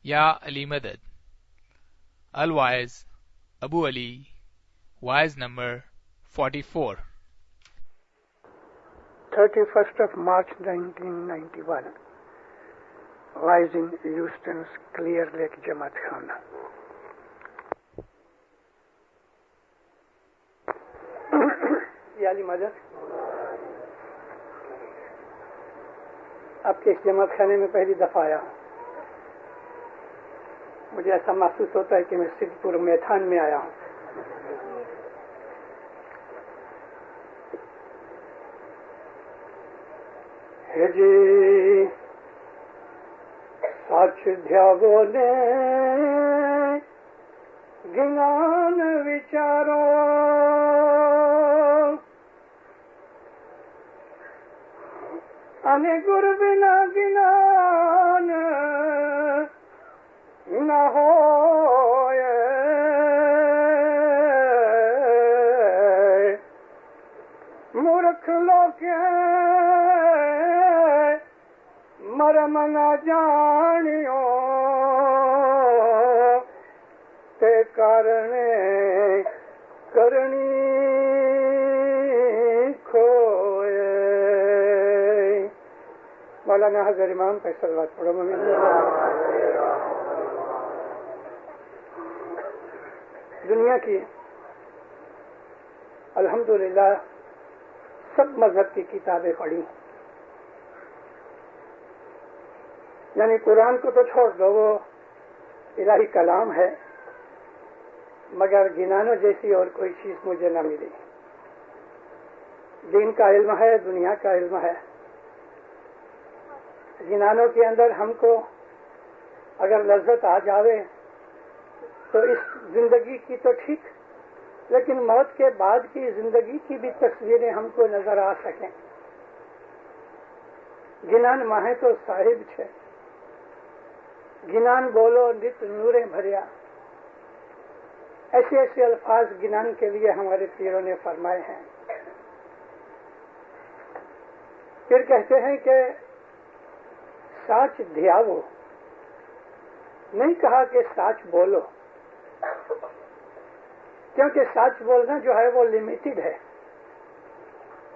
یا علی مدد. الوائز ابو علی. وائز number 44. 31st of March 1991. Wise in Houston's Clear Lake Jamaat Khana. یا علی مدد، آپ کے اس جماعت خانے میں پہلی دفعہ آیا ہوں. مجھے ایسا محسوس ہوتا ہے کہ میں صرف پور میدان میں آیا ہوں. ہے جی سچ دھیاونے گنان وچارو انے گر بنا گنان نہ ہوئے مورکھ لوگ مرم نہ جانیو تے کارنے کرنی کھوئے. مولانا حضرت امام پہ صلوات پڑھو. دنیا کی الحمدللہ سب مذہب کی کتابیں پڑھی، یعنی قرآن کو تو چھوڑ دو، وہ الہی کلام ہے، مگر گنانوں جیسی اور کوئی چیز مجھے نہ ملی. دین کا علم ہے، دنیا کا علم ہے. گنانوں کے اندر ہم کو اگر لذت آ جاوے تو اس زندگی کی تو ٹھیک، لیکن موت کے بعد کی زندگی کی بھی تصویریں ہم کو نظر آ سکیں. گنان ماہیں تو صاحب چھے، گنان بولو نت نوریں بھریا. ایسے ایسے الفاظ گنان کے لیے ہمارے پیروں نے فرمائے ہیں. پھر کہتے ہیں کہ سچ دھیاوو، نہیں کہا کہ سچ بولو، کیونکہ سچ بولنا جو ہے وہ لمیٹڈ ہے،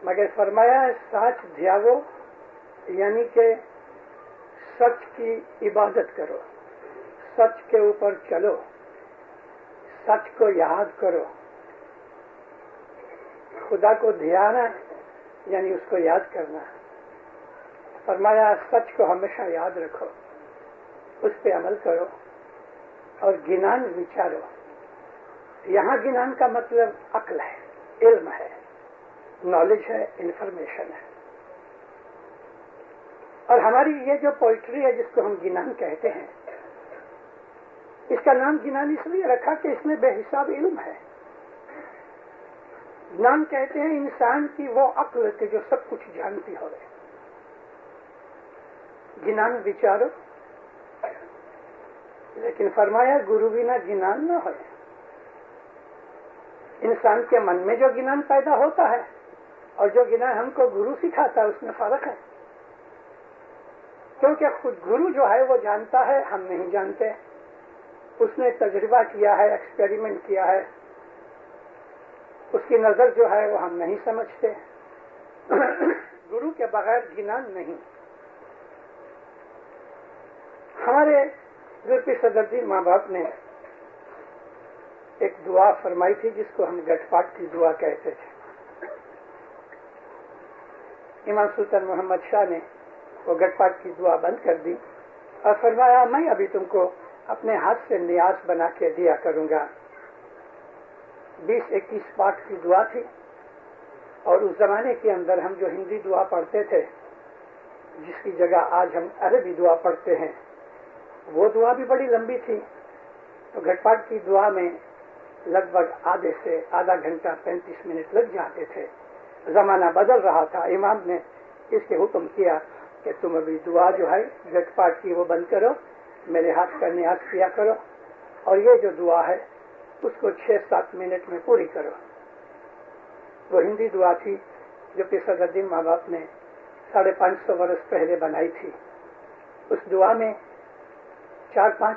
مگر فرمایا سچ دھیاوو یعنی کہ سچ کی عبادت کرو، سچ کے اوپر چلو، سچ کو یاد کرو. خدا کو دھیانا یعنی اس کو یاد کرنا. فرمایا سچ کو ہمیشہ یاد رکھو، اس پہ عمل کرو اور گنان وچارو. یہاں گنان کا مطلب عقل ہے، علم ہے، نالج ہے، انفارمیشن ہے. اور ہماری یہ جو پوئٹری ہے جس کو ہم گنان کہتے ہیں، اس کا نام گنان اس لیے رکھا کہ اس میں بے حساب علم ہے. نام کہتے ہیں انسان کی وہ عقل کہ جو سب کچھ جانتی ہو. گنان وچارو، لیکن فرمایا گرو بنا گنان نہ ہو. انسان کے من میں جو گنان پیدا ہوتا ہے اور جو گنان ہم کو گرو سکھاتا ہے اس میں فرق ہے. کیونکہ خود گرو جو ہے وہ جانتا ہے، ہم نہیں جانتے. اس نے تجربہ کیا ہے، ایکسپیریمنٹ کیا ہے، اس کی نظر جو ہے وہ ہم نہیں سمجھتے. گرو کے بغیر گنان نہیں. ہمارے ذوالفقار صدر الدین ماں باپ نے ایک دعا فرمائی تھی جس کو ہم گٹ پاٹ کی دعا کہتے تھے. امام سلطان محمد شاہ نے وہ گٹ پاٹ کی دعا بند کر دی اور فرمایا میں ابھی تم کو اپنے ہاتھ سے نیاز بنا کے دیا کروں گا. 20-21 پاٹ کی دعا تھی، اور اس زمانے کے اندر ہم جو ہندی دعا پڑھتے تھے جس کی جگہ آج ہم عربی دعا پڑھتے ہیں، وہ دعا بھی بڑی لمبی تھی. تو گھٹ پاٹ کی دعا میں لگ بھگ آدھے سے آدھا گھنٹہ 35 منٹ لگ جاتے تھے. زمانہ بدل رہا تھا. امام نے اس کے حکم کیا کہ تم ابھی دعا جو ہے گھٹ پاٹ کی وہ بند کرو، میرے ہاتھ کا نیاز کیا کرو، اور یہ جو دعا ہے اس کو 6-7 منٹ میں پوری کرو. وہ ہندی دعا تھی جو کہ صدر الدین ماں باپ نے 550 برس پہلے بنائی تھی. اس دعا میں 4-5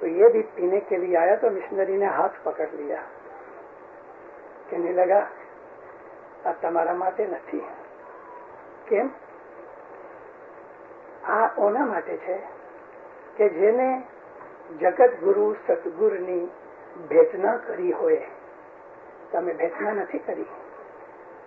تو یہ بھی پینے کے لیے آیا تو مشنری نے ہاتھ پکڑ لیا، کہنے لگا اب تمہارا ماتے નથી કેમ આ ઓના માટે છે કે જેને જગત ગુરુ સતગુરુની ભેટના કરી હોય, તમે ભેટના નથી કરી,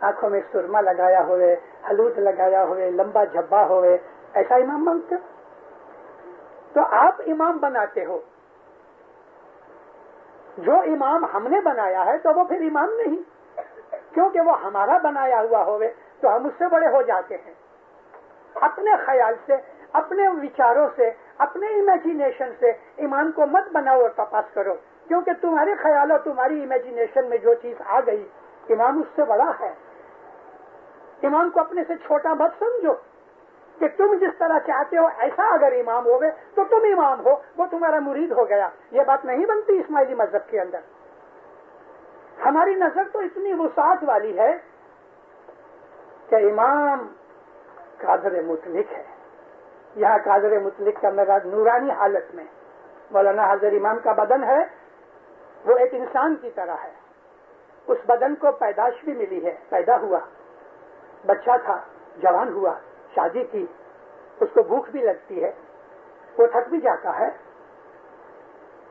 آنکھوں میں سرما لگایا ہوئے, حلوت لگایا ہوئے, لمبا جھبا ہوئے, ایسا امام مانگتے ہو؟ تو آپ امام بناتے ہو. جو امام ہم نے بنایا ہے تو وہ پھر امام نہیں, کیونکہ وہ ہمارا بنایا ہوا ہوئے تو ہم اس سے بڑے ہو جاتے ہیں. اپنے خیال سے, اپنے وچاروں سے, اپنے امیجینیشن سے ایمان کو مت بناؤ اور تپاس کرو, کیونکہ تمہارے خیال اور تمہاری امیجینیشن میں جو چیز آ گئی امام اس سے بڑا ہے. امام کو اپنے سے چھوٹا مت سمجھو کہ تم جس طرح چاہتے ہو ایسا اگر امام ہوگے تو تم امام ہو, وہ تمہارا مرید ہو گیا. یہ بات نہیں بنتی اسماعیلی مذہب کے اندر. ہماری نظر تو اتنی وسعت والی ہے کہ امام قادر مطلق ہے. یہاں قادر مطلق کا میرا نورانی حالت میں مولانا حضر امام کا بدن ہے, وہ ایک انسان کی طرح ہے. اس بدن کو پیدائش بھی ملی ہے, پیدا ہوا, بچہ تھا, جوان ہوا, شادی کی, اس کو بھوک بھی لگتی ہے, وہ تھک بھی جاتا ہے,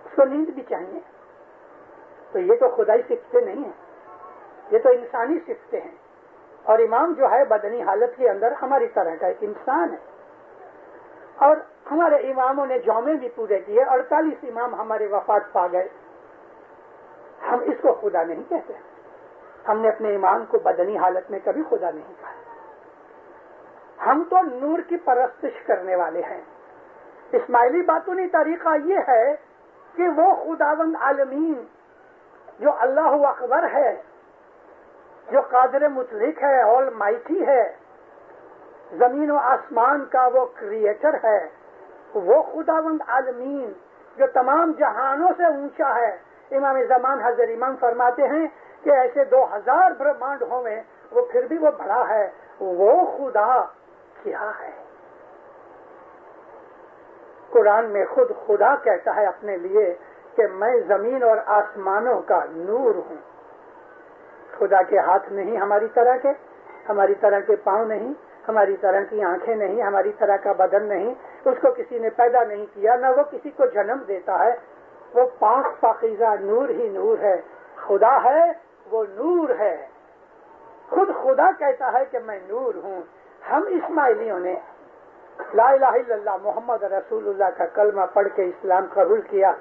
اس کو نیند بھی چاہیے. تو یہ تو خدائی صفتیں نہیں ہیں, یہ تو انسانی صفتیں ہیں. اور امام جو ہے بدنی حالت کے اندر ہماری طرح کا ایک انسان ہے. اور ہمارے اماموں نے جومے بھی پورے کیے, 48 امام ہمارے وفات پا گئے. ہم اس کو خدا نہیں کہتے. ہم نے اپنے امام کو بدنی حالت میں کبھی خدا نہیں کہا. ہم تو نور کی پرستش کرنے والے ہیں. اسماعیلی باطنی طریقہ یہ ہے کہ وہ خداوند عالمین جو اللہ اکبر ہے, جو قادر مطلق ہے, آل مائٹی ہے, زمین و آسمان کا وہ کریٹر ہے, وہ خداوند عالمین جو تمام جہانوں سے اونچا ہے. امام زمان حضرت امام فرماتے ہیں کہ ایسے 2000 برہمانڈ ہوئے, وہ پھر بھی وہ بڑا ہے. وہ خدا کیا ہے؟ قرآن میں خود خدا کہتا ہے اپنے لیے کہ میں زمین اور آسمانوں کا نور ہوں. خدا کے ہاتھ نہیں ہماری طرح کے, ہماری طرح کے پاؤں نہیں, ہماری طرح کی آنکھیں نہیں, ہماری طرح کا بدن نہیں. اس کو کسی نے پیدا نہیں کیا, نہ وہ کسی کو جنم دیتا ہے. وہ پاک پاکیزہ نور ہی نور ہے. خدا ہے, وہ نور ہے. خود خدا کہتا ہے کہ میں نور ہوں. ہم اسماعیلیوں نے لا الہ الا اللہ محمد رسول اللہ کا کلمہ پڑھ کے اسلام قبول کیا.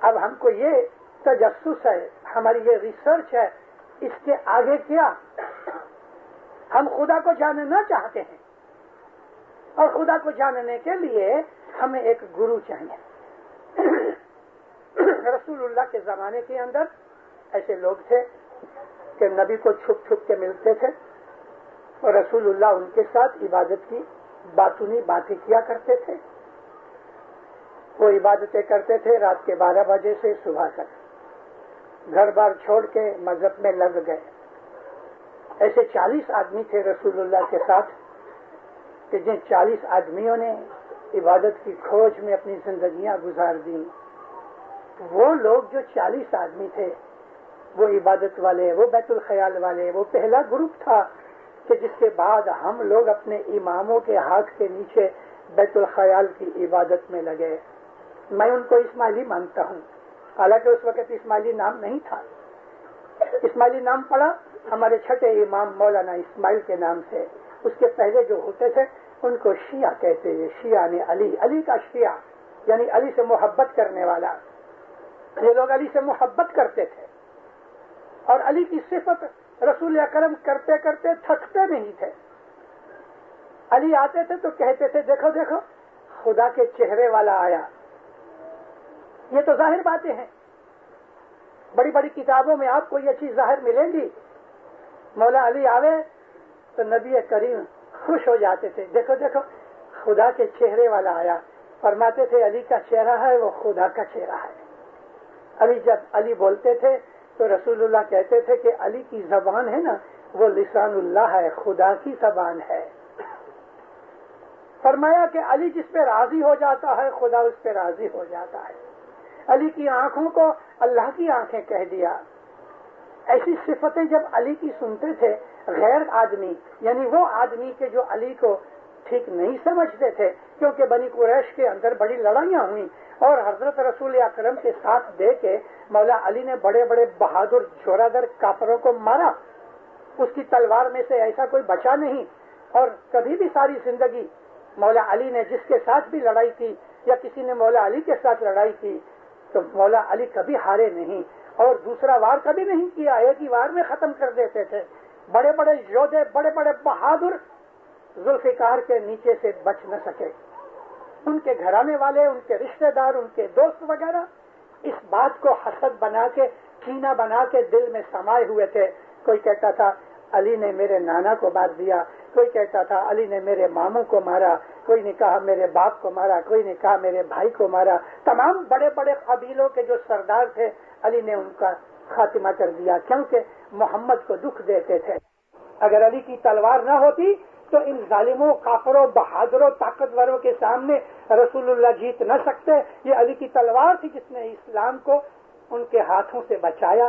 اب ہم کو یہ تجسس ہے, ہماری یہ ریسرچ ہے, اس کے آگے کیا؟ ہم خدا کو جاننا چاہتے ہیں, اور خدا کو جاننے کے لیے ہمیں ایک گرو چاہیے. رسول اللہ کے زمانے کے اندر ایسے لوگ تھے کہ نبی کو چھپ چھپ کے ملتے تھے, اور رسول اللہ ان کے ساتھ عبادت کی باطنی باتیں کیا کرتے تھے. وہ عبادتیں کرتے تھے رات کے 12 بجے سے صبح تک, گھر بار چھوڑ کے مذہب میں لگ گئے. ایسے 40 آدمی تھے رسول اللہ کے ساتھ کہ جن 40 آدمیوں نے عبادت کی کھوج میں اپنی زندگیاں گزار دیں. وہ لوگ جو 40 آدمی تھے وہ عبادت والے, وہ بیت الخیال والے, وہ پہلا گروپ تھا کہ جس کے بعد ہم لوگ اپنے اماموں کے ہاتھ کے نیچے بیت الخیال کی عبادت میں لگے. میں ان کو اسماعیلی مانتا ہوں, حالانکہ اس وقت اسماعیلی نام نہیں تھا. اسماعیلی نام پڑا ہمارے چھٹے امام مولانا اسماعیل کے نام سے. اس کے پہلے جو ہوتے تھے ان کو شیعہ کہتے ہیں. شیعہ نے علی, علی کا شیعہ یعنی علی سے محبت کرنے والا. یہ لوگ علی سے محبت کرتے تھے اور علی کی صفت رسول اکرم کرتے کرتے تھکتے نہیں تھے. علی آتے تھے تو کہتے تھے دیکھو دیکھو خدا کے چہرے والا آیا. یہ تو ظاہر باتیں ہیں, بڑی بڑی کتابوں میں آپ کو یہ چیز ظاہر ملیں گی. مولا علی آوے تو نبی کریم خوش ہو جاتے تھے, دیکھو دیکھو خدا کے چہرے والا آیا. فرماتے تھے علی کا چہرہ ہے وہ خدا کا چہرہ ہے. ابھی جب علی بولتے تھے تو رسول اللہ کہتے تھے کہ علی کی زبان ہے نا وہ لسان اللہ ہے, خدا کی زبان ہے. فرمایا کہ علی جس پہ راضی ہو جاتا ہے خدا اس پہ راضی ہو جاتا ہے. علی کی آنکھوں کو اللہ کی آنکھیں کہہ دیا. ایسی صفتیں جب علی کی سنتے تھے غیر آدمی, یعنی وہ آدمی کے جو علی کو ٹھیک نہیں سمجھتے تھے, کیونکہ بنی قریش کے اندر بڑی لڑائیاں ہوئیں اور حضرت رسول اکرم کے ساتھ دے کے مولا علی نے بڑے بڑے بہادر جورادر کافروں کو مارا. اس کی تلوار میں سے ایسا کوئی بچا نہیں، اور کبھی بھی ساری زندگی مولا علی نے جس کے ساتھ بھی لڑائی کی یا کسی نے مولا علی کے ساتھ لڑائی کی تو مولا علی کبھی ہارے نہیں، اور دوسرا وار کبھی نہیں کیا، ایک ہی وار میں ختم کر دیتے تھے۔ بڑے بڑے یودھے، بڑے بڑے بہادر ذوالفقار کے نیچے سے بچ نہ سکے، ان کے گھرانے والے، ان کے رشتہ دار، ان کے دوست وغیرہ اس بات کو حسد بنا کے، کینہ بنا کے دل میں سمائے ہوئے تھے۔ کوئی کہتا تھا علی نے میرے نانا کو مار دیا، کوئی کہتا تھا علی نے میرے ماموں کو مارا، کوئی نے کہا میرے باپ کو مارا، کوئی نے کہا میرے بھائی کو مارا۔ تمام بڑے بڑے قبیلوں کے جو سردار تھے علی نے ان کا خاتمہ کر دیا، کیونکہ محمد کو دکھ دیتے تھے۔ اگر علی کی تلوار نہ ہوتی تو ان ظالموں، کافروں، بہادروں، طاقتوروں کے سامنے رسول اللہ جیت نہ سکتے۔ یہ علی کی تلوار تھی جس نے اسلام کو ان کے ہاتھوں سے بچایا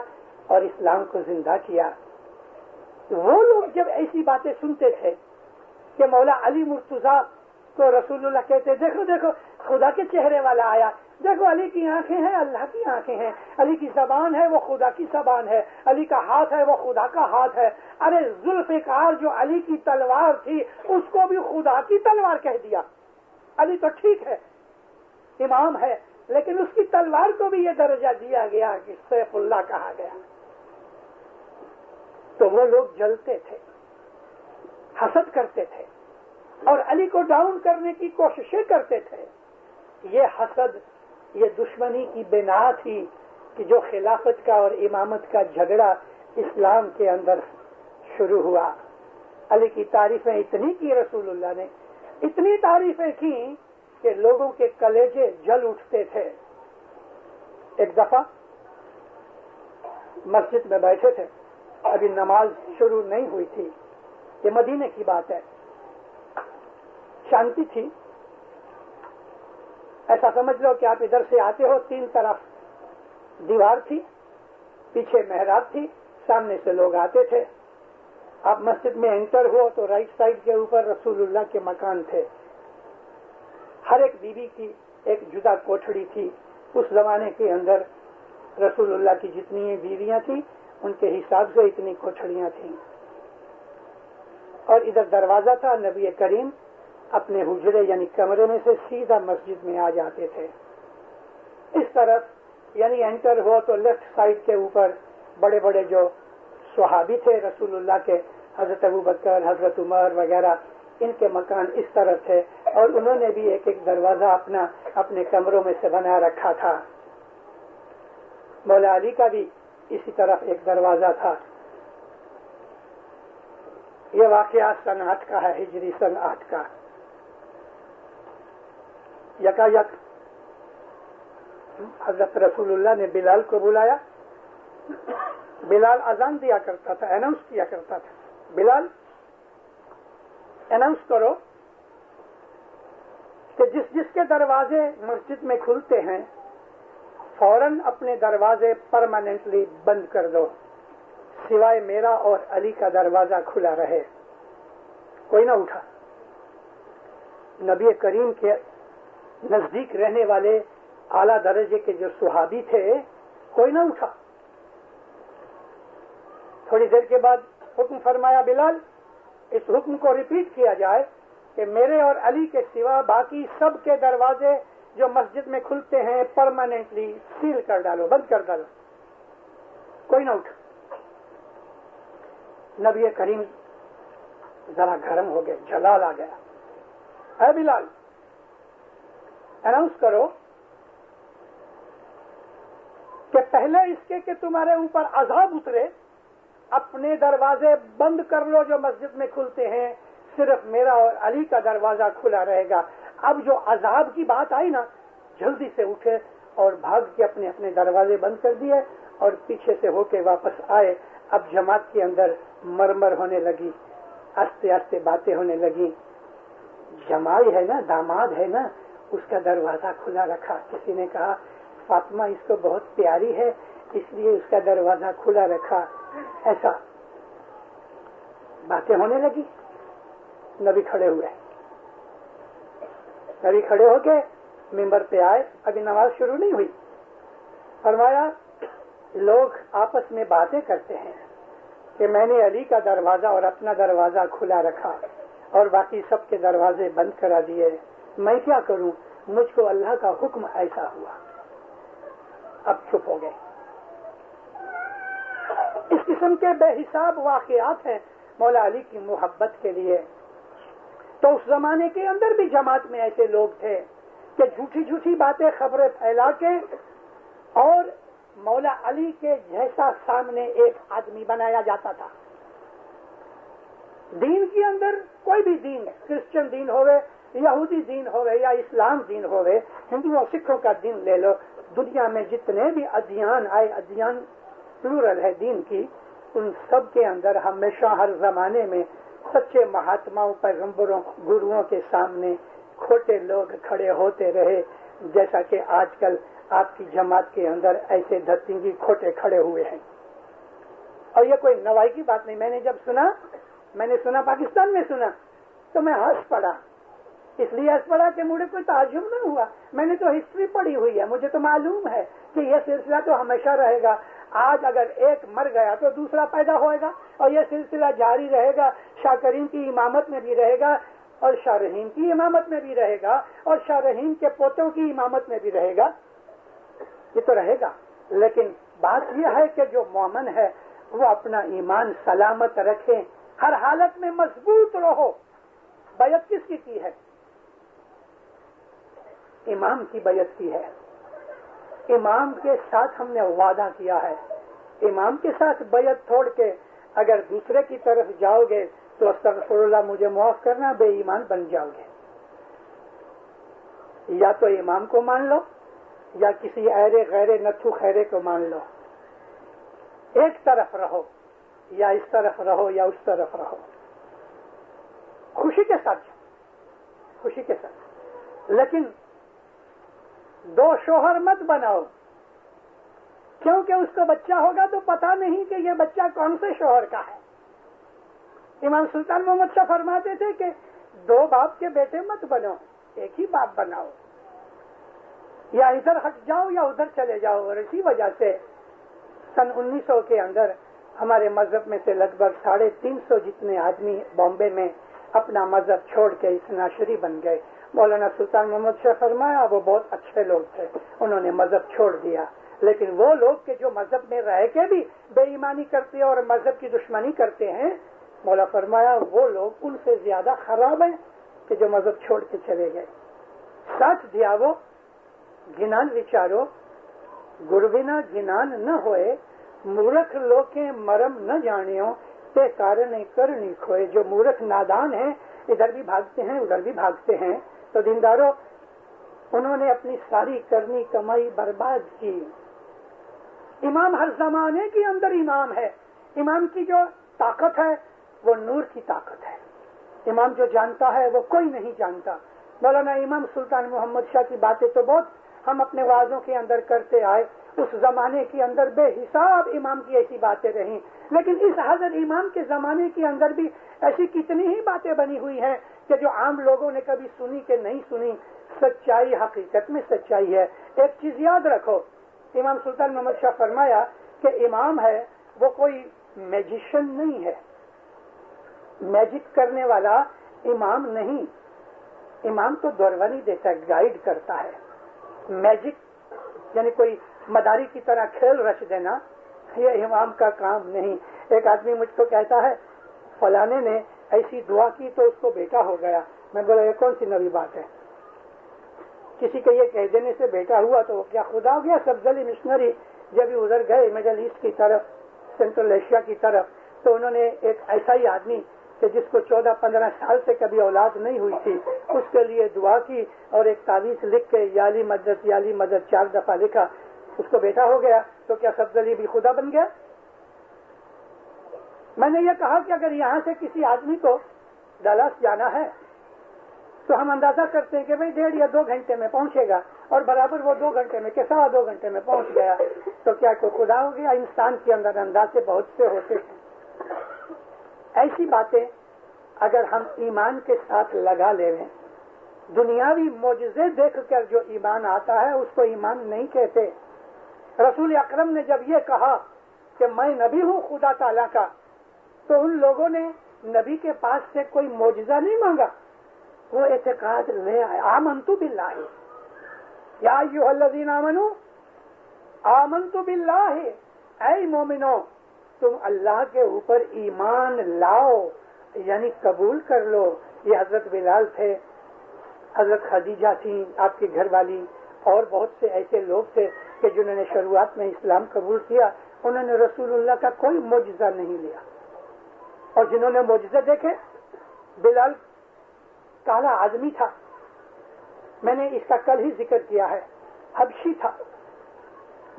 اور اسلام کو زندہ کیا۔ وہ لوگ جب ایسی باتیں سنتے تھے کہ مولا علی مرتضیٰ کو رسول اللہ کہتے دیکھو دیکھو خدا کے چہرے والا آیا، دیکھو علی کی آنکھیں ہیں اللہ کی آنکھیں ہیں، علی کی زبان ہے وہ خدا کی زبان ہے، علی کا ہاتھ ہے وہ خدا کا ہاتھ ہے۔ ارے ذوالفقار جو علی کی تلوار تھی اس کو بھی خدا کی تلوار کہہ دیا۔ علی تو ٹھیک ہے امام ہے، لیکن اس کی تلوار کو بھی یہ درجہ دیا گیا کہ سیف اللہ کہا گیا۔ تو وہ لوگ جلتے تھے، حسد کرتے تھے اور علی کو ڈاؤن کرنے کی کوششیں کرتے تھے۔ یہ حسد، یہ دشمنی کی بنا تھی کہ جو خلافت کا اور امامت کا جھگڑا اسلام کے اندر شروع ہوا۔ علی کی تعریفیں اتنی کی رسول اللہ نے، اتنی تعریفیں کی کہ لوگوں کے کلیجے جل اٹھتے تھے۔ ایک دفعہ مسجد میں بیٹھے تھے، ابھی نماز شروع نہیں ہوئی تھی، یہ مدینے کی بات ہے، شانتی تھی۔ ایسا سمجھ لو کہ آپ ادھر سے آتے ہو، تین طرف دیوار تھی، پیچھے محراب تھی، سامنے سے لوگ آتے تھے۔ آپ مسجد میں انٹر ہو تو رائٹ سائڈ کے اوپر رسول اللہ کے مکان تھے۔ ہر ایک بیوی کی ایک جدا کوٹھڑی تھی۔ اس زمانے کے اندر رسول اللہ کی جتنی بیویاں تھیں ان کے حساب سے اتنی کوٹھڑیاں تھیں، اور ادھر دروازہ تھا۔ نبی کریم اپنے حجرے یعنی کمرے میں سے سیدھا مسجد میں آ جاتے تھے۔ اس طرف یعنی انٹر ہو تو لیفٹ سائڈ کے اوپر بڑے بڑے جو صحابی تھے رسول اللہ کے، حضرت ابوبکر، حضرت عمر وغیرہ، ان کے مکان اس طرف تھے، اور انہوں نے بھی ایک ایک دروازہ اپنے کمروں میں سے بنا رکھا تھا۔ مولا علی کا بھی اسی طرف ایک دروازہ تھا۔ یہ واقعہ سن 8 کا ہے، ہجری سن 8 کا۔ یکا یک حضرت رسول اللہ نے بلال کو بلایا۔ بلال اذان دیا کرتا تھا، اناؤنس کیا کرتا تھا، بلال اناؤنس کرو کہ جس جس کے دروازے مسجد میں کھلتے ہیں فوراً اپنے دروازے پرماننٹلی بند کر دو، سوائے میرا اور علی کا دروازہ کھلا رہے۔ کوئی نہ اٹھا۔ نبی کریم کے نزدیک رہنے والے اعلیٰ درجے کے جو صحابی تھے کوئی نہ اٹھا۔ تھوڑی دیر کے بعد حکم فرمایا بلال اس حکم کو ریپیٹ کیا جائے کہ میرے اور علی کے سوا باقی سب کے دروازے جو مسجد میں کھلتے ہیں پرماننٹلی سیل کر ڈالو، بند کر ڈالو۔ کوئی نہ اٹھا۔ نبی کریم ذرا گرم ہو گئے، جلال آ گیا۔ اے بلال اناؤنس کرو کہ پہلے اس کے کہ تمہارے اوپر عذاب اترے اپنے دروازے بند کر لو جو مسجد میں کھلتے ہیں، صرف میرا اور علی کا دروازہ کھلا رہے گا۔ اب جو عذاب کی بات آئی نا، جلدی سے اٹھے اور بھاگ کے اپنے اپنے دروازے بند کر دیے اور پیچھے سے ہو کے واپس آئے۔ اب جماعت کے اندر مرمر ہونے لگی، آہستہ آہستہ باتیں ہونے لگی۔ جمائی ہے نا، داماد ہے نا، اس کا دروازہ کھلا رکھا۔ کسی نے کہا فاطمہ اس کو بہت پیاری ہے اس لیے اس کا دروازہ کھلا رکھا۔ ایسا باتیں ہونے لگی۔ نبی کھڑے ہوئے، نبی کھڑے ہو کے ممبر پہ آئے، ابھی نماز شروع نہیں ہوئی۔ فرمایا لوگ آپس میں باتیں کرتے ہیں کہ میں نے علی کا دروازہ اور اپنا دروازہ کھلا رکھا اور باقی سب کے دروازے بند کرا دیے، میں کیا کروں؟ مجھ کو اللہ کا حکم ایسا ہوا۔ اب چپ ہو گئے۔ اس قسم کے بے حساب واقعات ہیں مولا علی کی محبت کے لیے۔ تو اس زمانے کے اندر بھی جماعت میں ایسے لوگ تھے کہ جھوٹی جھوٹی باتیں خبریں پھیلا کے اور مولا علی کے جیسا سامنے ایک آدمی بنایا جاتا تھا۔ دین کے اندر کوئی بھی دین، کرسچن دین ہوئے، یہودی دین ہوئے یا اسلام دین ہوئے، ہندو اور سکھوں کا دین لے لو، دنیا میں جتنے بھی ادیان آئے، ادیان پلورل ہے دین کی، ان سب کے اندر ہمیشہ ہر زمانے میں سچے مہاتماؤں، پیغمبروں، گروؤں کے سامنے کھوٹے لوگ کھڑے ہوتے رہے، جیسا کہ آج کل آپ کی جماعت کے اندر ایسے دھتنگی کھوٹے کھڑے ہوئے ہیں۔ اور یہ کوئی نوائی کی بات نہیں، میں نے سنا پاکستان میں سنا تو میں ہنس پڑا، اس لیے ہنس پڑا کہ مجھے کوئی تعجب نہ ہوا، میں نے تو ہسٹری پڑھی ہوئی ہے، مجھے تو معلوم ہے کہ یہ سلسلہ تو ہمیشہ رہے گا۔ آج اگر ایک مر گیا تو دوسرا پیدا ہوئے گا اور یہ سلسلہ جاری رہے گا، شاہ کریم کی امامت میں بھی رہے گا اور شاہ رحیم کی امامت میں بھی رہے گا اور شاہ رحیم کے پوتوں کی امامت میں بھی رہے گا، یہ تو رہے گا۔ لیکن بات یہ ہے کہ جو مومن ہے وہ اپنا ایمان سلامت رکھے، ہر حالت میں مضبوط رہو۔ بیعت کس کی ہے؟ امام کی بیعت کی ہے، امام کے ساتھ ہم نے وعدہ کیا ہے۔ امام کے ساتھ بیعت چھوڑ کے اگر دوسرے کی طرف جاؤ گے تو استغفر اللہ مجھے معاف کرنا، بے ایمان بن جاؤ گے۔ یا تو امام کو مان لو یا کسی ایرے غیرے نتھو خیرے کو مان لو، ایک طرف رہو، یا اس طرف رہو یا اس طرف رہو، خوشی کے ساتھ جاؤ، خوشی کے ساتھ۔ لیکن دو شوہر مت بناؤ، کیونکہ اس کو بچہ ہوگا تو پتا نہیں کہ یہ بچہ کون سے شوہر کا ہے۔ امام سلطان محمد شاہ فرماتے تھے کہ دو باپ کے بیٹے مت بنو، ایک ہی باپ بناؤ، یا ادھر ہٹ جاؤ یا ادھر چلے جاؤ۔ اور اسی وجہ سے سن 1900 کے اندر ہمارے مذہب میں سے لگ بھگ 350 جتنے آدمی بامبے میں اپنا مذہب چھوڑ کے اثناعشری بن گئے۔ مولانا سلطان محمد شاہ فرمایا وہ بہت اچھے لوگ تھے، انہوں نے مذہب چھوڑ دیا، لیکن وہ لوگ کہ جو مذہب میں رہ کے بھی بے ایمانی کرتے ہیں اور مذہب کی دشمنی کرتے ہیں، مولا فرمایا وہ لوگ ان سے زیادہ خراب ہیں کہ جو مذہب چھوڑ کے چلے گئے۔ سچ دھیاو گنان وچارو، گربنا گنان نہ ہوئے، مورخ لوکیں مرم نہ جانیو، تے کارن کرنی کھوئے۔ جو مورخ نادان ہیں ادھر بھی بھاگتے ہیں ادھر بھی بھاگتے ہیں، تو دینداروں انہوں نے اپنی ساری کرنی کمائی برباد کی۔ امام ہر زمانے کے اندر امام ہے، امام کی جو طاقت ہے وہ نور کی طاقت ہے، امام جو جانتا ہے وہ کوئی نہیں جانتا۔ مولانا امام سلطان محمد شاہ کی باتیں تو بہت ہم اپنے وعظوں کے اندر کرتے آئے، اس زمانے کے اندر بے حساب امام کی ایسی باتیں رہیں، لیکن اس حضرت امام کے زمانے کے اندر بھی ایسی کتنی ہی باتیں بنی ہوئی ہیں کہ جو عام لوگوں نے کبھی سنی کہ نہیں سنی۔ سچائی حقیقت میں سچائی ہے۔ ایک چیز یاد رکھو، امام سلطان محمد شاہ فرمایا کہ امام ہے وہ کوئی میجیشن نہیں ہے، میجک کرنے والا امام نہیں، امام تو دورانی دیتا ہے، گائیڈ کرتا ہے۔ میجک یعنی کوئی مداری کی طرح کھیل رچ دینا یہ امام کا کام نہیں۔ ایک آدمی مجھ کو کہتا ہے فلانے نے ایسی دعا کی تو اس کو بیٹا ہو گیا۔ میں بولا یہ کون سی نئی بات ہے؟ کسی کے یہ کہہ دینے سے بیٹا ہوا تو وہ کیا خدا ہو گیا؟ سبز علی مشنری جب ادھر گئے مڈل ایسٹ کی طرف، سینٹرل ایشیا کی طرف، تو انہوں نے ایک ایسا ہی آدمی کہ جس کو 14-15 سال سے کبھی اولاد نہیں ہوئی تھی اس کے لیے دعا کی اور ایک تعویذ لکھ کے یالی مدد 4 دفعہ لکھا، اس کو بیٹا ہو گیا۔ تو کیا سبز علی بھی خدا بن گیا؟ میں نے یہ کہا کہ اگر یہاں سے کسی آدمی کو ڈالاس جانا ہے تو ہم اندازہ کرتے ہیں کہ بھئی 1.5 یا 2 گھنٹے میں پہنچے گا، اور برابر وہ 2 گھنٹے میں کہ 2.25 گھنٹے میں پہنچ گیا، تو کیا کوئی خدا ہو گیا؟ انسان کے اندر اندازے بہت سے ہوتے ہیں۔ ایسی باتیں اگر ہم ایمان کے ساتھ لگا لے لیں، دنیاوی معجزے دیکھ کر جو ایمان آتا ہے اس کو ایمان نہیں کہتے۔ رسول اکرم نے جب یہ کہا کہ میں نبی ہوں خدا تعالیٰ کا، تو ان لوگوں نے نبی کے پاس سے کوئی معجزہ نہیں مانگا، وہ اعتقاد لے آئے. آمنتو باللہ، یا ایھا الذین آمنو آمنتو باللہ، اے مومنو تم اللہ کے اوپر ایمان لاؤ، یعنی قبول کر لو. یہ حضرت بلال تھے، حضرت خدیجہ تھیں آپ کی گھر والی، اور بہت سے ایسے لوگ تھے کہ جنہوں نے شروعات میں اسلام قبول کیا. انہوں نے رسول اللہ کا کوئی معجزہ نہیں لیا، اور جنہوں نے معجزے دیکھے، بلال کالا آدمی تھا، میں نے اس کا کل ہی ذکر کیا ہے، حبشی تھا،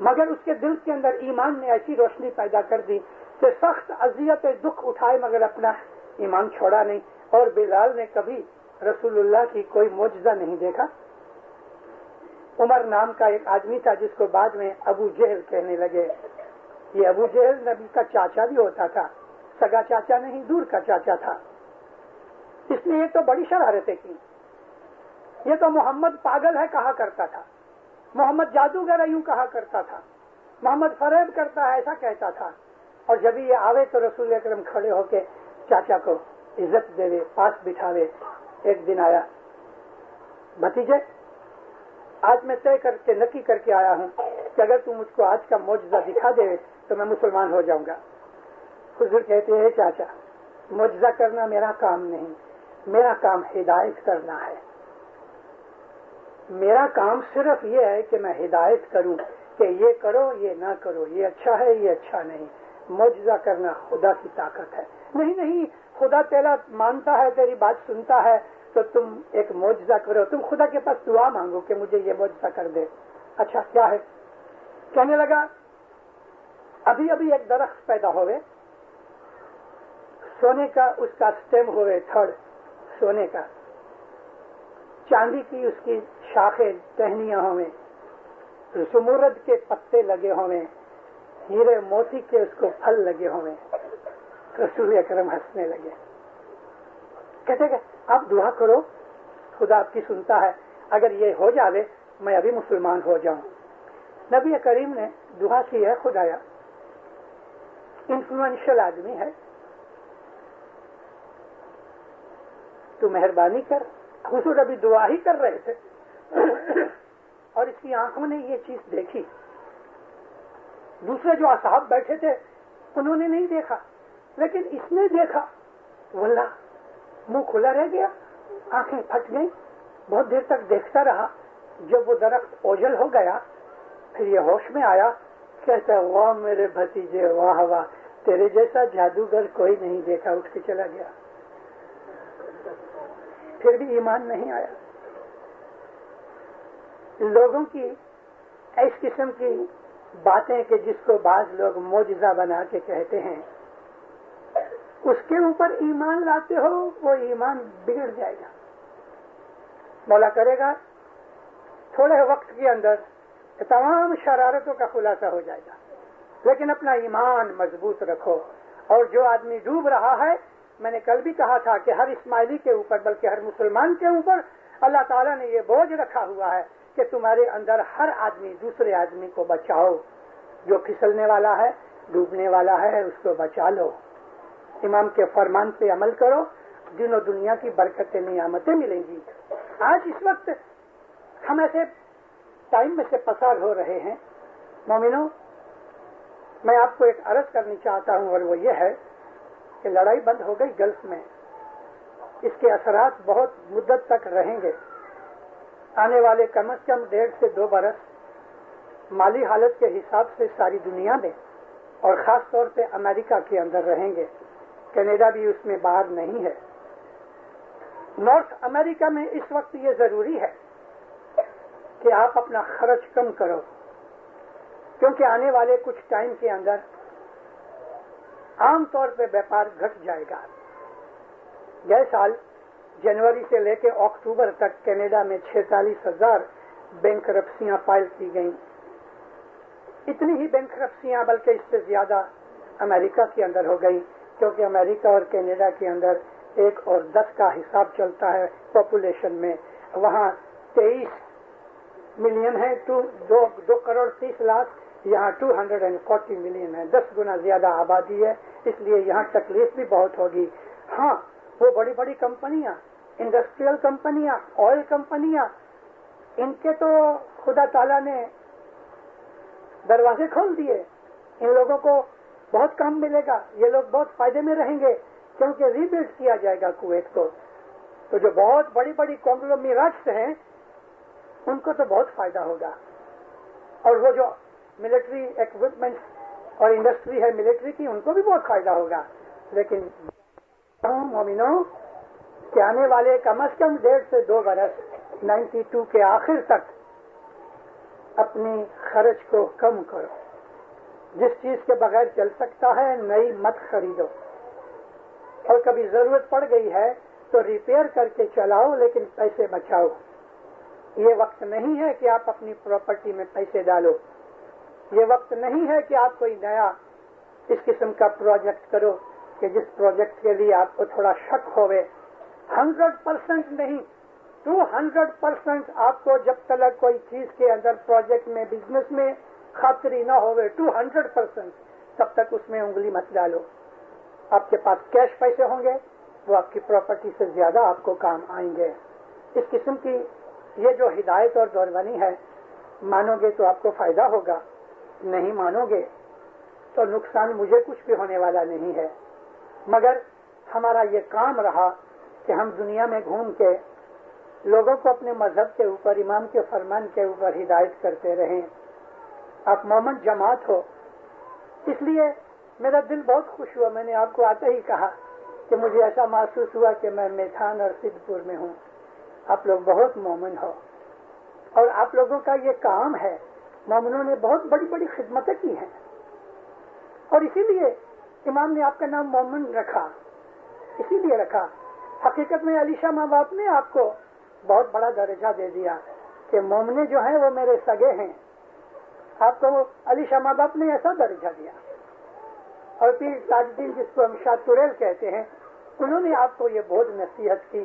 مگر اس کے دل کے اندر ایمان نے ایسی روشنی پیدا کر دی کہ سخت اذیت دکھ اٹھائے مگر اپنا ایمان چھوڑا نہیں. اور بلال نے کبھی رسول اللہ کی کوئی معجزہ نہیں دیکھا. عمر نام کا ایک آدمی تھا جس کو بعد میں ابو جہل کہنے لگے. یہ ابو جہل نبی کا چاچا بھی ہوتا تھا، سگا چاچا نہیں، دور کا چاچا تھا. اس نے یہ تو بڑی شرارتیں کی. یہ تو محمد پاگل ہے کہا کرتا تھا، محمد جادوگر ہے یوں کہا کرتا تھا، محمد فریب کرتا ہے ایسا کہتا تھا. اور جب یہ آوے تو رسول اکرم کھڑے ہو کے چاچا کو عزت دے، پاس بٹھاوے. ایک دن آیا، بھتیجے آج میں طے کر کے نکی کر کے آیا ہوں کہ اگر تم مجھ کو آج کا معجزہ دکھا دے تو میں مسلمان ہو جاؤں گا. حضور کہتے ہیں چاچا معجزہ کرنا میرا کام نہیں، میرا کام ہدایت کرنا ہے. میرا کام صرف یہ ہے کہ میں ہدایت کروں کہ یہ کرو یہ نہ کرو، یہ اچھا ہے یہ اچھا نہیں. معجزہ کرنا خدا کی طاقت ہے. نہیں خدا تیرا مانتا ہے، تیری بات سنتا ہے تو تم ایک معجزہ کرو، تم خدا کے پاس دعا مانگو کہ مجھے یہ معجزہ کر دے. اچھا کیا ہے؟ کہنے لگا ابھی ایک درخت پیدا ہوئے، سونے کا اس کا سٹیم ہوئے، تھڑ سونے کا، چاندی کی اس کی شاخیں ٹہنیاں ہوئیں، زمرد کے پتے لگے ہوئے، ہیرے موتی کے اس کو پھل لگے ہوئے. رسول اکرم ہنسنے لگے، کہتے کہ آپ دعا کرو خدا آپ کی سنتا ہے، اگر یہ ہو جاوے میں ابھی مسلمان ہو جاؤں. نبی کریم نے دعا کی ہے، خدایا انفلوئنشل آدمی ہے، تو مہربانی کر. حضور ابھی دعا ہی کر رہے تھے اور اس کی آنکھوں نے یہ چیز دیکھی. دوسرے جو اصحاب بیٹھے تھے انہوں نے نہیں دیکھا، لیکن اس نے دیکھا. واللہ منہ کھلا رہ گیا، آنکھیں پھٹ گئیں. بہت دیر تک دیکھتا رہا. جب وہ درخت اوجل ہو گیا پھر یہ ہوش میں آیا، کہتا واہ میرے بھتیجے، واہ واہ، تیرے جیسا جادوگر کوئی نہیں دیکھا. اٹھ کے چلا گیا. پھر بھی ایمان نہیں آیا. لوگوں کی اس قسم کی باتیں کہ جس کو بعض لوگ معجزہ بنا کے کہتے ہیں، اس کے اوپر ایمان لاتے ہو وہ ایمان بگڑ جائے گا. مولا کرے گا تھوڑے وقت کے اندر تمام شرارتوں کا خلاصہ ہو جائے گا، لیکن اپنا ایمان مضبوط رکھو. اور جو آدمی ڈوب رہا ہے، میں نے کل بھی کہا تھا کہ ہر اسماعیلی کے اوپر بلکہ ہر مسلمان کے اوپر اللہ تعالیٰ نے یہ بوجھ رکھا ہوا ہے کہ تمہارے اندر ہر آدمی دوسرے آدمی کو بچاؤ. جو پھسلنے والا ہے، ڈوبنے والا ہے، اس کو بچا لو. امام کے فرمان پہ عمل کرو، دین و دنیا کی برکتیں نعمتیں ملیں گی. آج اس وقت ہم ایسے ٹائم میں سے پسار ہو رہے ہیں. مومنوں، میں آپ کو ایک عرض کرنی چاہتا ہوں، اور وہ یہ ہے کہ لڑائی بند ہو گئی گلف میں. اس کے اثرات بہت مدت تک رہیں گے. آنے والے کم از کم 1.5 سے 2 برس مالی حالت کے حساب سے ساری دنیا میں اور خاص طور پہ امریکہ کے اندر رہیں گے. کینیڈا بھی اس میں باہر نہیں ہے. نارتھ امریکہ میں اس وقت یہ ضروری ہے کہ آپ اپنا خرچ کم کرو، کیونکہ آنے والے کچھ ٹائم کے اندر عام طور پہ بیپار گھٹ جائے گا. گئے سال جنوری سے لے کے اکتوبر تک کینیڈا میں 46,000 بینکرپسیاں فائل کی گئیں. اتنی ہی بینکرپسیاں بلکہ اس سے زیادہ امریکہ کے اندر ہو گئی، کیونکہ امریکہ اور کینیڈا کے اندر 1 اور 10 کا حساب چلتا ہے پاپولیشن میں. وہاں 23 ملین ہے، 2 کروڑ 30 لاکھ، یہاں 240 ملین ہے. 10 گنا زیادہ آبادی ہے. اس لیے یہاں تکلیف بھی بہت ہوگی. ہاں وہ بڑی بڑی کمپنیاں، انڈسٹریل کمپنیاں، آئل کمپنیاں، ان کے تو خدا تعالیٰ نے دروازے کھول دیے. ان لوگوں کو بہت کام ملے گا، یہ لوگ بہت فائدے میں رہیں گے کیونکہ ری بلڈ کیا جائے گا کویت کو. تو جو بہت بڑی بڑی کانگلومیریٹس ہیں ان کو تو بہت فائدہ ہوگا. اور وہ جو ملٹری ایکوپمنٹ اور انڈسٹری ہے ملٹری کی، ان کو بھی بہت فائدہ ہوگا. لیکن مومنوں کہ آنے والے کم از کم 1.5 سے 2 برس 92 کے آخر تک اپنی خرچ کو کم کرو. جس چیز کے بغیر چل سکتا ہے نئی مت خریدو، اور کبھی ضرورت پڑ گئی ہے تو ریپیئر کر کے چلاؤ، لیکن پیسے بچاؤ. یہ وقت نہیں ہے کہ آپ اپنی پراپرٹی میں پیسے ڈالو. یہ وقت نہیں ہے کہ آپ کوئی نیا اس قسم کا پروجیکٹ کرو کہ جس پروجیکٹ کے لیے آپ کو تھوڑا شک ہوئے. 100% نہیں، 200% آپ کو جب تک کوئی چیز کے اندر پروجیکٹ میں بزنس میں خاطری نہ ہوئے 200%، تب تک اس میں انگلی مت ڈالو. آپ کے پاس کیش پیسے ہوں گے، وہ آپ کی پراپرٹی سے زیادہ آپ کو کام آئیں گے. اس قسم کی یہ جو ہدایت اور دوربانی ہے، مانو گے تو آپ کو فائدہ ہوگا، نہیں مانو گے تو نقصان مجھے کچھ بھی ہونے والا نہیں ہے. مگر ہمارا یہ کام رہا کہ ہم دنیا میں گھوم کے لوگوں کو اپنے مذہب کے اوپر، امام کے فرمان کے اوپر ہدایت کرتے رہیں. آپ مومن جماعت ہو، اس لیے میرا دل بہت خوش ہوا. میں نے آپ کو آتے ہی کہا کہ مجھے ایسا محسوس ہوا کہ میں میتھان اور سدھپور میں ہوں. آپ لوگ بہت مومن ہو، اور آپ لوگوں کا یہ کام ہے. مومنوں نے بہت بڑی بڑی خدمتیں کی ہیں، اور اسی لیے امام نے آپ کا نام مومن رکھا. اسی لیے رکھا. حقیقت میں علی شاہ ماں باپ نے آپ کو بہت بڑا درجہ دے دیا کہ مومنے جو ہیں وہ میرے سگے ہیں. آپ کو علی شاہ ماں باپ نے ایسا درجہ دیا. اور پھر تاج الدین جس کو ہم شاہ تریل کہتے ہیں، انہوں نے آپ کو یہ بہت نصیحت کی.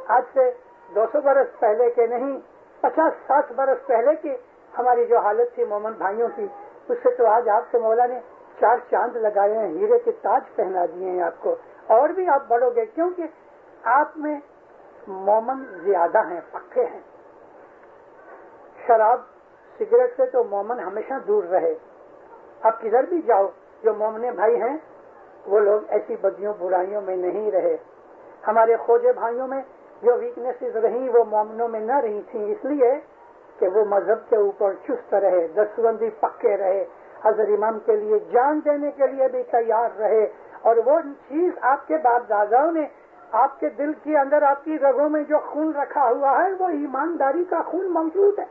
آج سے 200 برس پہلے کے نہیں، 50-60 برس پہلے کی ہماری جو حالت تھی مومن بھائیوں کی، اس سے تو آج آپ کے مولا نے 4 چاند لگائے ہیں، ہیرے کے تاج پہنا دیے ہیں آپ کو. اور بھی آپ بڑھو گے کیونکہ آپ میں مومن زیادہ ہیں، پکے ہیں. شراب سگریٹ سے تو مومن ہمیشہ دور رہے. آپ کدھر بھی جاؤ، جو مومنے بھائی ہیں وہ لوگ ایسی بدیوں برائیوں میں نہیں رہے. ہمارے خوجے بھائیوں میں جو ویکنیسز رہیں وہ مومنوں میں نہ رہی تھیں، اس لیے کہ وہ مذہب کے اوپر چست رہے، دستبندی پکے رہے، حضرت امام کے لیے جان دینے کے لیے بھی تیار رہے. اور وہ چیز آپ کے باپ داداؤں نے آپ کے دل کے اندر، آپ کی رگوں میں جو خون رکھا ہوا ہے، وہ ایمانداری کا خون موجود ہے.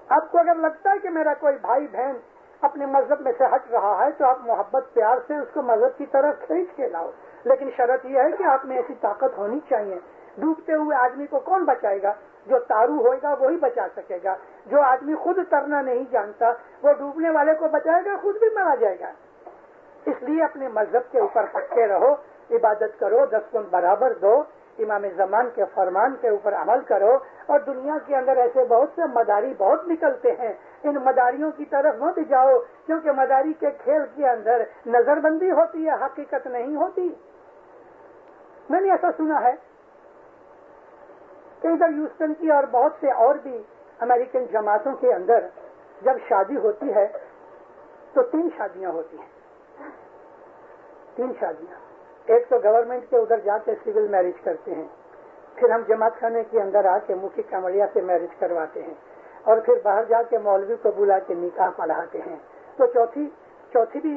آپ کو اگر لگتا ہے کہ میرا کوئی بھائی بہن اپنے مذہب میں سے ہٹ رہا ہے تو آپ محبت پیار سے اس کو مذہب کی طرف کھینچ کے لاؤ. لیکن شرط یہ ہے کہ آپ میں ایسی طاقت ہونی چاہیے. ڈوبتے ہوئے آدمی کو کون بچائے گا؟ جو تارو ہوئے گا وہی بچا سکے گا. جو آدمی خود ترنا نہیں جانتا وہ ڈوبنے والے کو بچائے گا، خود بھی مرا جائے گا. اس لیے اپنے مذہب کے اوپر پکے رہو، عبادت کرو، 10 گن برابر دو، امام زمان کے فرمان کے اوپر عمل کرو. اور دنیا کے اندر ایسے بہت سے مداری بہت نکلتے ہیں، ان مداریوں کی طرف مت جاؤ، کیونکہ مداری کے کھیل کے اندر نظر بندی ہوتی ہے، حقیقت نہیں ہوتی. میں نے ایسا سنا ہے کہ ادھر ہیوسٹن کی اور بہت سے اور بھی امریکن جماعتوں کے اندر جب شادی ہوتی ہے تو 3 شادیاں ہوتی ہیں. 3 شادیاں. ایک تو گورنمنٹ کے ادھر جا کے سول میرج کرتے ہیں، پھر ہم جماعت خانے کے اندر آ کے مکھی کمڑیا سے میرج کرواتے ہیں، اور پھر باہر جا کے مولوی کو بلا کے نکاح پڑھاتے ہیں. تو چوتھی بھی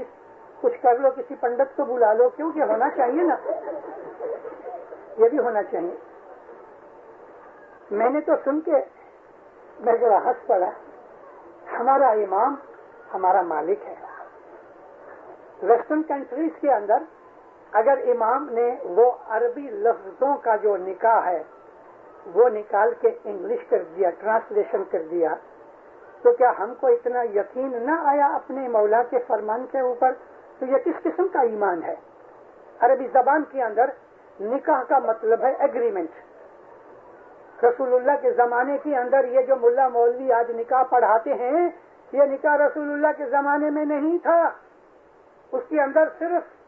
کچھ کر لو، کسی پنڈت کو بلا لو، کیونکہ ہونا چاہیے نا، یہ بھی ہونا چاہیے. میں نے تو سن کے میں ذرا ہنس پڑا. ہمارا امام ہمارا مالک ہے. ویسٹرن کنٹریز کے اندر اگر امام نے وہ عربی لفظوں کا جو نکاح ہے وہ نکال کے انگلش کر دیا، ٹرانسلیشن کر دیا، تو کیا ہم کو اتنا یقین نہ آیا اپنے مولا کے فرمان کے اوپر؟ تو یہ کس قسم کا ایمان ہے؟ عربی زبان کے اندر نکاح کا مطلب ہے ایگریمنٹ. رسول اللہ کے زمانے کے اندر یہ جو ملا مولوی آج نکاح پڑھاتے ہیں، یہ نکاح رسول اللہ کے زمانے میں نہیں تھا. اس کے اندر صرف